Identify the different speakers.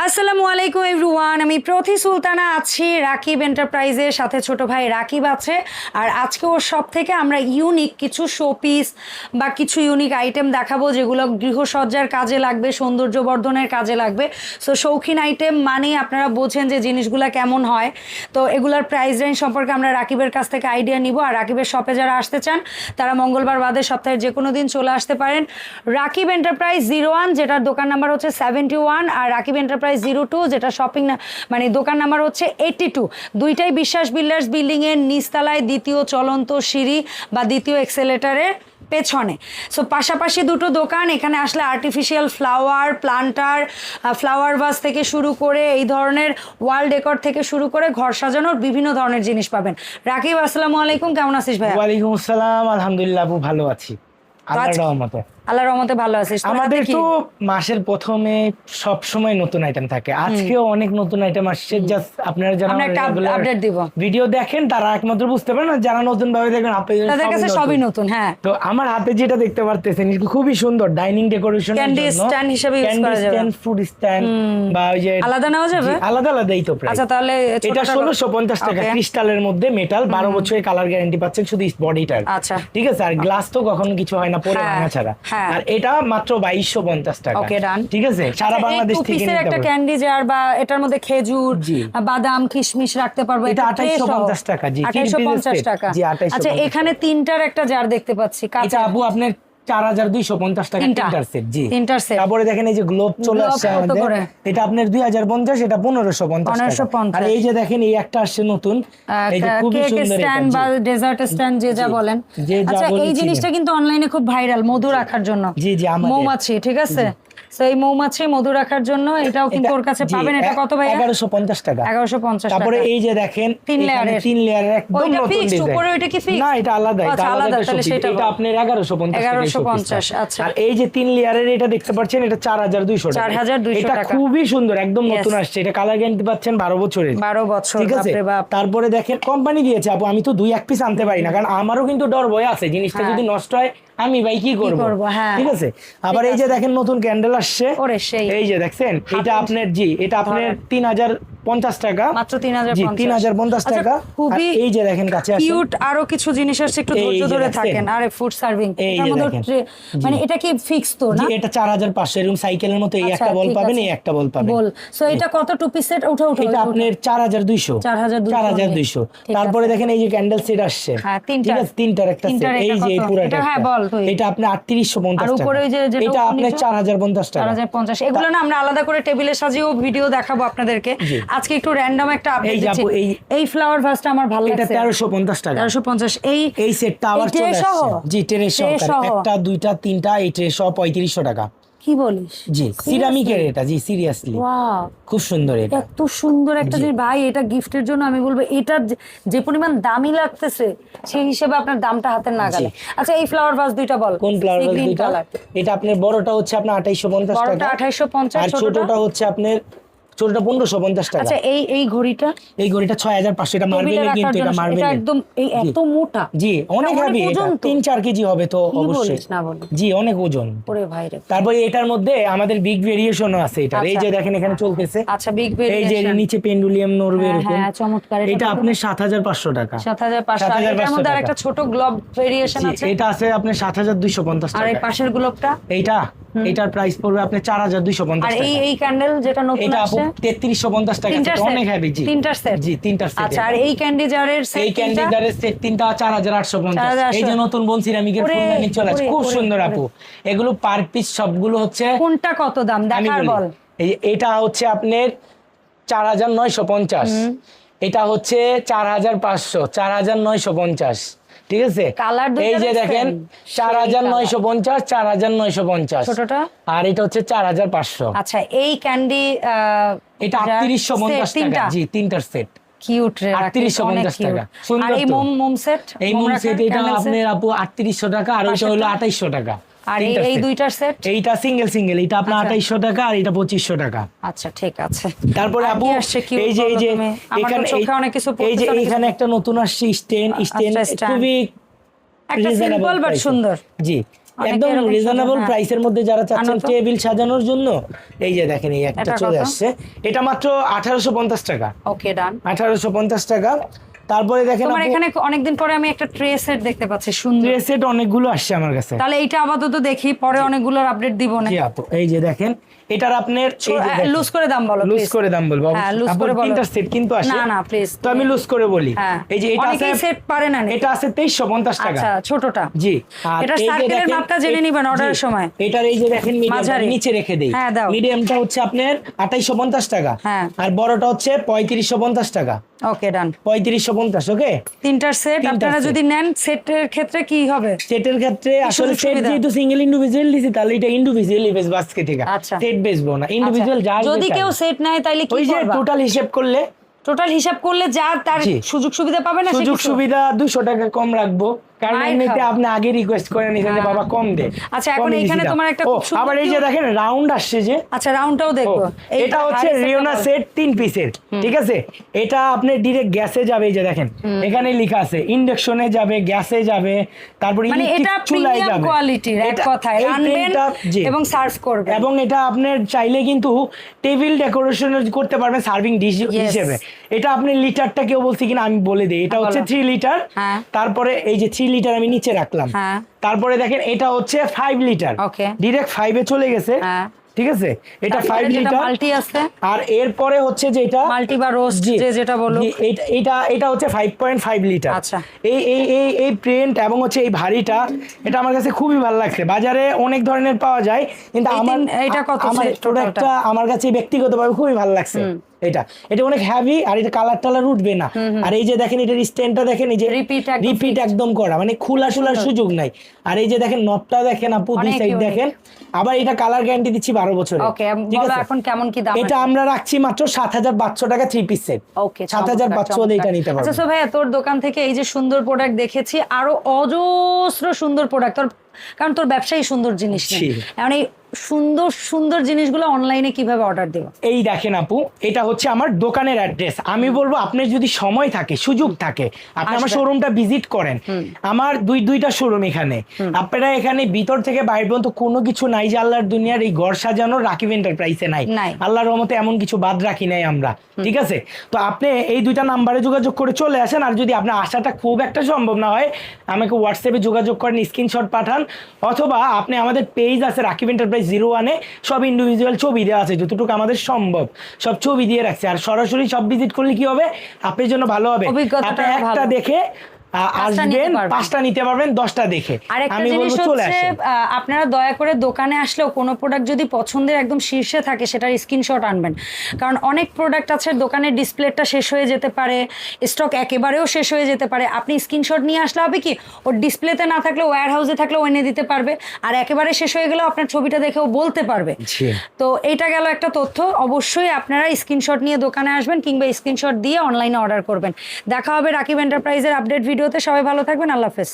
Speaker 1: আসসালামু আলাইকুম এভরিওয়ান, আমি প্রতি সুলতানা আছি রাকিব এন্টারপ্রাইজের সাথে। ছোট ভাই রাকিব আছে। আর আজকে ওর সব থেকে আমরা ইউনিক কিছু শোপিস বা কিছু ইউনিক আইটেম দেখাবো যেগুলো গৃহসজ্জার কাজে লাগবে, সৌন্দর্য বর্ধনের কাজে লাগবে। সো শৌখিন আইটেম মানেই আপনারা বোঝেন যে জিনিসগুলো কেমন হয়। তো এগুলোর প্রাইস রেঞ্জ সম্পর্কে আমরা রাকিবের কাছ থেকে আইডিয়া নিব। আর রাকিবের শপে যারা আসতে চান তারা মঙ্গলবার বাদে সপ্তাহের যে কোনো দিন চলে আসতে পারেন। রাকিব এন্টারপ্রাইজ 01, যেটার দোকান নাম্বার হচ্ছে 71, আর রাকিব এন্টারপ্রাইজ 02, যেটা শপিং মানে দোকান নাম্বার হচ্ছে 82। দুইটাই বিশ্বাস বিল্ডার্স বিল্ডিংয়ের নিচতলায় দ্বিতীয় চলন্ত সিঁড়ি বা দ্বিতীয় এক্সেলেটারের পেছনে। সো পাশাপাশি দুটো দোকান। এখানে আসলে artificial flower, planter, flower vase থেকে শুরু করে এই ধরনের ওয়াল ডেকর থেকে শুরু করে ঘর সাজানোর বিভিন্ন ধরনের জিনিস পাবেন। রাকিব, আসসালামু আলাইকুম, কেমন আছিস ভাই?
Speaker 2: ওয়ালাইকুম আসসালাম, আলহামদুলিল্লাহ আপু ভালো আছি, আল্লাহর রহমতে।
Speaker 1: আল্লাহর রহমতে ভালো আছিস?
Speaker 2: আমাদের তো মাসের প্রথমে সব সময় নতুন আইটেম থাকে, আজকেও অনেক নতুন আইটেম আসছে। জাস্ট আপনারা যারা
Speaker 1: আপডেট দিব
Speaker 2: ভিডিও দেখেন তারা একমাত্র বুঝতে পারেন, আর যারা নতুন ভাবে দেখবেন
Speaker 1: তাদের কাছে সবই নতুন। হ্যাঁ,
Speaker 2: তো আমার হাতে যেটা দেখতে পারতেছেন খুবই সুন্দর ডাইনিং ডেকোরেশন,
Speaker 1: ক্যান্ডি স্ট্যান্ড হিসেবে ইউজ করা যাবে,
Speaker 2: স্ট্যান্ড, ফুড স্ট্যান্ড বা ওই যে
Speaker 1: আলাদা নেওয়া যাবে,
Speaker 2: আলাদা আলাদাই তো প্রাইস।
Speaker 1: আচ্ছা, তাহলে
Speaker 2: এটা 1650 টাকা, ক্রিস্টালের মধ্যে মেটাল, 12 বছরের কালার গ্যারান্টি পাচ্ছেন শুধু বডিটার।
Speaker 1: আচ্ছা,
Speaker 2: ঠিক আছে। আর গ্লাস তো কখনো কিছু হয় না পরে ভাঙা ছাড়া। আর এটা মাত্র 2250 টাকা।
Speaker 1: ওকে, ডান।
Speaker 2: ঠিক আছে, সারা বাংলাদেশ থেকে নিতে পারবেন।
Speaker 1: একটা ক্যান্ডি জার বা এটার মধ্যে খেজুর, বাদাম, কিশমিশ রাখতে পারবো।
Speaker 2: এটা 2850 টাকা। জি,
Speaker 1: 2850 টাকা।
Speaker 2: জি, 2850।
Speaker 1: আচ্ছা, এখানে তিনটার একটা জার দেখতে পাচ্ছি।
Speaker 2: এটা আপু আপনার 4250 টাকা তিনটার সেট। জি,
Speaker 1: তিনটার সেট।
Speaker 2: তারপরে দেখেন এই যে গ্লোব চলে আসছে আমাদের, এটা আপনার 2050, এটা 1550 টাকা। আর এই যে দেখেন এই একটা আসছে নতুন, এই যে খুবই সুন্দর
Speaker 1: স্ট্যান্ড বা ডেজার্ট স্ট্যান্ড যে যা বলেন। আচ্ছা, এই জিনিসটা কিন্তু অনলাইনে খুব ভাইরাল, মধু রাখার জন্য।
Speaker 2: জি জি,
Speaker 1: মৌমাছি, ঠিক আছে। তো এই মৌমাছি মধু রাখার জন্য এটাও কিন্তু ওর কাছে পাবেন। এটা কত ভাই?
Speaker 2: 1150 টাকা।
Speaker 1: 1150 টাকা।
Speaker 2: তারপরে এই যে দেখেন
Speaker 1: 3 লেয়ারের
Speaker 2: একদম নতুন ডিজাইন।
Speaker 1: উপরে ওইটা কি ফিক্স?
Speaker 2: না, এটা আলাদা।
Speaker 1: আচ্ছা, আলাদা, তাহলে সেটা
Speaker 2: এটা আপনার 1150 টাকা।
Speaker 1: আচ্ছা।
Speaker 2: আর এই যে 3 লেয়ারের এটা দেখতে পাচ্ছেন, এটা 4200 টাকা।
Speaker 1: 4200
Speaker 2: এটা
Speaker 1: টাকা,
Speaker 2: খুবই সুন্দর, একদম নতুন আসছে। এটা কালার গ্যারান্টি পাচ্ছেন 12 বছরের।
Speaker 1: 12 বছর,
Speaker 2: ঠিক আছে।
Speaker 1: বাপরে বাপ।
Speaker 2: তারপরে দেখেন কোম্পানি দিয়েছে আপু, আমি তো 2-1 পিস আনতে পারি না, কারণ আমারও কিন্তু ডর ভয় আছে জিনিসটা যদি নষ্ট হয় আমি ভাই কি করব। ঠিক আছে। আবার এই যে দেখেন নতুন ক্যান্ডেল আসছে, এই যে দেখছেন, এটা আপনার জি, এটা আপনার 3050 টাকা,
Speaker 1: মাত্র 3050।
Speaker 2: জি, 3050 টাকা।
Speaker 1: খুবই
Speaker 2: এই যে দেখেন কাছে আছে
Speaker 1: কিউট আরো কিছু জিনিস আসছে, একটু ধৈর্য ধরে থাকেন। আরে ফুড সার্ভিং, এর মধ্যে মানে এটা কি ফিক্স তো না?
Speaker 2: জি, এটা 4500, এরকম সাইকেলের মতো এই একটা বল পাবেন, এই একটা বল পাবেন।
Speaker 1: বল। সো এটা কত টু পিস সেট? ওঠা
Speaker 2: এটা আপনার 4200। 4200। তারপরে দেখেন এই যে ক্যান্ডেল সেট আসছে, ঠিক আছে, তিনটার একটা সেট। এই যে এই পুরোটা,
Speaker 1: হ্যাঁ বল তুই।
Speaker 2: এটা আপনার 3850
Speaker 1: আর
Speaker 2: টাকা।
Speaker 1: উপরে ওই যে
Speaker 2: এটা আপনার 4050 টাকা।
Speaker 1: 4050। এগুলো না আমরা আলাদা করে টেবিলে সাজিয়েও ভিডিও দেখাবো আপনাদেরকে। আজকে একটু র্যান্ডম একটা আপডেট দিচ্ছি। এই ফ্লাওয়ার ভাসটা আমার ভালো লাগছে।
Speaker 2: এটা 1350 টাকা।
Speaker 1: 1350। এই
Speaker 2: সেটটা আবার চলে আসছে। জি, ট্রে সহ, একটা, দুইটা, তিনটা, এই ট্রে সহ 3500 টাকা।
Speaker 1: কি বলিস?
Speaker 2: জি, সিরামিকের এটা। জি, সিরিয়াসলি
Speaker 1: ওয়াও,
Speaker 2: খুব সুন্দর। এটা
Speaker 1: এত সুন্দর একটা জিনিস ভাই, এটা গিফটের জন্য আমি বলবো এটা যে পরিমাণ দামি লাগতেছে সেই হিসেবে আপনার দামটা হাতের নাগালে। আচ্ছা, এই ফ্লাওয়ার ভাস দুইটা বল।
Speaker 2: কোন ফ্লাওয়ার ভাস দুইটা? এটা আপনার বড়টা হচ্ছে আপনার 2850 টাকা,
Speaker 1: বড়টা 2850,
Speaker 2: আর ছোটটা হচ্ছে আপনার 1550 টাকা।
Speaker 1: আচ্ছা, এই ঘড়িটা?
Speaker 2: এই ঘড়িটা 6500। এটা মার্বেলের, কিন্তু এটা মার্বেলের,
Speaker 1: এটা একদম এই এত মোটা।
Speaker 2: জি, অনেক হেভি। এটা 3-4 কেজি হবে তো অবশ্যই।
Speaker 1: না বল।
Speaker 2: জি, অনেক ওজন।
Speaker 1: ওরে ভাই রে।
Speaker 2: তারপরে এটার মধ্যে আমাদের বিগ ভেরিয়েশনও আছে এটা। এই যে দেখেন এখানে চলতেছে।
Speaker 1: আচ্ছা, বিগ ভেরিয়েশন।
Speaker 2: এই যে নিচে পেন্ডুলিয়াম নড়বে এরকম।
Speaker 1: হ্যাঁ, চমৎকার।
Speaker 2: এটা আপনার 7500 টাকা।
Speaker 1: 7500। এর মধ্যে আরেকটা ছোট গ্লোব ভেরিয়েশন আছে।
Speaker 2: এটা আছে আপনার 7250 টাকা।
Speaker 1: আর এই পাশের গ্লোবটা?
Speaker 2: এটার প্রাইস পড়বে আপনার 4250 টাকা।
Speaker 1: আর এই ক্যান্ডেল যেটা নতুন আসছে?
Speaker 2: এটা 3350 টাকা। অনেক হেভি। জি,
Speaker 1: তিনটার সেট।
Speaker 2: জি, তিনটার সেট।
Speaker 1: আচ্ছা, আর এই ক্যান্ডি জারের সেট?
Speaker 2: এই ক্যান্ডি জারের সেট তিনটা 4850। এই যে নতুন বোন সিরামিকের ফুলদানি চলে আসছে, খুব সুন্দর আপু। এগুলো পার পিস সবগুলো হচ্ছে।
Speaker 1: কোনটা কত দাম দেখার বল?
Speaker 2: এটা হচ্ছে আপনার 4950, এটা হচ্ছে 4500, 4950। ঠিক আছে। এই যে দেখেন 4950, 4950
Speaker 1: ছোটটা,
Speaker 2: আর এটা হচ্ছে 4500।
Speaker 1: আচ্ছা, এই ক্যান্ডি
Speaker 2: এটা 3850 টাকা। জি, তিনটার সেট।
Speaker 1: কিউট রে,
Speaker 2: 3850 টাকা।
Speaker 1: আর এই মোম সেট?
Speaker 2: এই মোম সেট এটা আপনার আপু 3800 টাকা, আর ওইটা হলো 2800 টাকা।
Speaker 1: আর এই দুইটার সেট?
Speaker 2: এইটা সিঙ্গেল, এটা আপনার 2800 টাকা, আর এটা 2500 টাকা।
Speaker 1: আচ্ছা, ঠিক আছে।
Speaker 2: তারপরে আপু এই যে এখানে একটা নতুন আসছে স্টেন, খুবই
Speaker 1: একটা সিম্পল বাট সুন্দর।
Speaker 2: জি, একদম রিজনেবল প্রাইসের মধ্যে যারা চাচ্ছেন টেবিল সাজানোর জন্য, এই যে দেখেন এই একটা চলে আসছে, এটা মাত্র 1850 টাকা।
Speaker 1: ওকে ডান,
Speaker 2: 1850 টাকা। তারপরে দেখেন
Speaker 1: তোমার এখানে অনেকদিন পরে আমি একটা ট্রে সেট দেখতে পাচ্ছি, সুন্দর
Speaker 2: ট্রে সেট অনেকগুলো আসছে আমার কাছে।
Speaker 1: তাহলে এইটা আপাতত দেখি, পরে অনেকগুলোর আপডেট দিব না।
Speaker 2: এই যে দেখেন এটার আপনার
Speaker 1: লুজ করে দাম বলো,
Speaker 2: লুজ করে দাম বলবো।
Speaker 1: হ্যাঁ লুজ করে বলো,
Speaker 2: তিনটা সেট কিন্তু আসে।
Speaker 1: না না প্লিজ,
Speaker 2: তো আমি লুজ করে বলি। এই যে এটা আছে
Speaker 1: সেট পারে না,
Speaker 2: এটা আছে 2350 টাকা।
Speaker 1: আচ্ছা ছোটটা,
Speaker 2: জি।
Speaker 1: আর এটা সার্কেলের মাপটা জেনে নিবেন অর্ডারের সময়।
Speaker 2: এটার এই যে দেখেন মিডিয়াম নিচে রেখে দেই, মিডিয়ামটা হচ্ছে আপনার 2850 টাকা, আর বড়টা হচ্ছে 3550 টাকা।
Speaker 1: ওকে ডান,
Speaker 2: 3550। ওকে,
Speaker 1: তিনটার সেট আপনারা যদি নেন, সেটের ক্ষেত্রে কি হবে?
Speaker 2: সেটের ক্ষেত্রে আসলে সেট যেহেতু সিঙ্গেল ইন্ডিভিজুয়াল দিছি, তাহলে এটা ইন্ডিভিজুয়ালি বেস বাস্কেট থেকে, সেট বেচবো না, ইন্ডিভিজুয়াল যা।
Speaker 1: যদি কেউ সেট নেয় তাইলে কি করবে?
Speaker 2: ওই যে টোটাল হিসাব করলে যা তার সুযোগ সুবিধা পাবে না, সুযোগ সুবিধা 200 টাকা কম রাখবো, কারণ এমনিতে আপনি আগে রিকোয়েস্ট করে নিছেন যে বাবা কম দে।
Speaker 1: আচ্ছা এখন এখানে তোমার একটা খুব সুন্দর,
Speaker 2: আবার এই যে দেখেন রাউন্ড আসছে যে,
Speaker 1: আচ্ছা রাউন্ডটাও দেখবো।
Speaker 2: এটা হচ্ছে রিওনা সেট 3 পিসের, ঠিক আছে? এটা আপনি ডাইরেক্ট গ্যাসে যাবে, এই যে দেখেন এখানে লেখা আছে ইন্ডাকশনে যাবে, গ্যাসে যাবে, তারপর
Speaker 1: ইলেকট্রিক চুলায় যাবে, কোয়ালিটির এক কথায় রান্নবেন এবং সার্ভ করবেন।
Speaker 2: এবং এটা আপনি চাইলে কিন্তু টেবিল ডেকোরেশন করতে পারবেন সার্ভিং ডিশ হিসেবে। এটা আপনি লিটারটা কেউ বলছি কিনা আমি বলে দেই, এটা হচ্ছে 3 লিটার। তারপরে এই যে 3 লিটার আমি নিচে রাখলাম, তারপরে দেখেন এটা হচ্ছে 5 লিটার, ডাইরেক্ট 5 এ চলে গেছে, ঠিক আছে? এটা 5 লিটার
Speaker 1: মাল্টি আছে, আর
Speaker 2: এরপরে হচ্ছে যেটা
Speaker 1: মাল্টি বা রোস্ট যেটা বলো,
Speaker 2: এটা হচ্ছে 5.5 লিটার।
Speaker 1: আচ্ছা
Speaker 2: এই প্রিন্ট এবং হচ্ছে এই ভারীটা, এটা আমার কাছে খুবই ভালো লাগছে। বাজারে অনেক ধরনের পাওয়া যায়, কিন্তু আমার
Speaker 1: এটা কত
Speaker 2: প্রোডাক্টটা আমার কাছে ব্যক্তিগতভাবে খুবই ভালো লাগছে। এটা অনেক হেভি, আর এটা কালার টালার উঠবে না। আর এই যে দেখেন এটার স্ট্যান্ডটা দেখেন, এই যে রিপিট একদম করা, মানে খোলার সুযোগ নাই। আর এই যে দেখেন নবটা দেখেন আপু, দুই সাইড দেখেন। আবার এটা কালার গ্যারান্টি দিচ্ছি 12 বছরের।
Speaker 1: ওকে, বলো এখন কেমন কি দাম?
Speaker 2: এটা আমরা রাখছি মাত্র 7500 টাকা 3 পিস সেট।
Speaker 1: ওকে,
Speaker 2: 7500 হলে এটা নিতে পারবেন।
Speaker 1: আচ্ছা সো ভাইয়া, তোর দোকান থেকে এই যে সুন্দর প্রোডাক্ট দেখেছি, আরো অজস্র সুন্দর প্রোডাক্ট, কারণ তোর ব্যবসায়ী সুন্দর জিনিস নেই, এখন এই সুন্দর সুন্দর জিনিসগুলো অনলাইনে কিভাবে অর্ডার দেব?
Speaker 2: এই দেখেন আপু, এটা হচ্ছে আমার দোকানের অ্যাড্রেস। আমি বলবো আপনার যদি সময় থাকে, সুযোগ থাকে, আপনি আমার শোরুমটা ভিজিট করেন। আমার দুইটা শোরুম এখানে। আপনারা এখানে ভিতর থেকে বাইরে পর্যন্ত কোনো কিছু নাই যে আল্লাহর দুনিয়ার এই ঘর সাজানোর রাকিব এন্টারপ্রাইজে নাই। আল্লাহর রহমতে এমন কিছু বাদ রাখি নাই আমরা, ঠিক আছে? তো আপনি এই দুইটা নাম্বারে যোগাযোগ করে চলে আসেন। আর যদি আপনার আসাটা খুব একটা সম্ভব না হয়, আমাকে হোয়াটসঅ্যাপে যোগাযোগ করেন, স্ক্রিনশট পাঠান, অথবা আপনি আমাদের পেজ আছে রাকিব এন্টারপ্রাইজ 01-এ, সব ইন্ডিভিজুয়াল ছবি দেওয়া আছে, যতটুকু আমাদের সম্ভব সব ছবি দিয়ে রাখছে। আর সরাসরি সব ভিজিট করলে কি হবে, আপনার জন্য ভালো হবে। আপনি একটা দেখে আসবেন, 5টা নিতে পারবেন 10টা দেখে। আমি বলবো চলে আসেন।
Speaker 1: আপনারা দয়া করে দোকানে আসলেও কোনো প্রোডাক্ট যদি পছন্দের একদম শীর্ষে থাকে, সেটার স্ক্রিনশট আনবেন, কারণ অনেক প্রোডাক্ট আছে দোকানের ডিসপ্লেটা শেষ হয়ে যেতে পারে, স্টক একেবারেও শেষ হয়ে যেতে পারে। আপনি স্ক্রিনশট নিয়ে আসলে হবে কি, ওর ডিসপ্লেতে না থাকলে ওয়্যার হাউসে থাকলে ও এনে দিতে পারবে, আর একেবারে শেষ হয়ে গেলেও আপনার ছবিটা দেখেও বলতে পারবে। তো এটা গেল একটা তথ্য। অবশ্যই আপনারা স্ক্রিনশট নিয়ে দোকানে আসবেন, কিংবা স্ক্রিনশট দিয়ে অনলাইনে অর্ডার করবেন। দেখা হবে রাকিব এন্টারপ্রাইজের আপডেট ভিডিওতে। সবাই ভালো থাকবেন, আল্লাহ হাফেজ।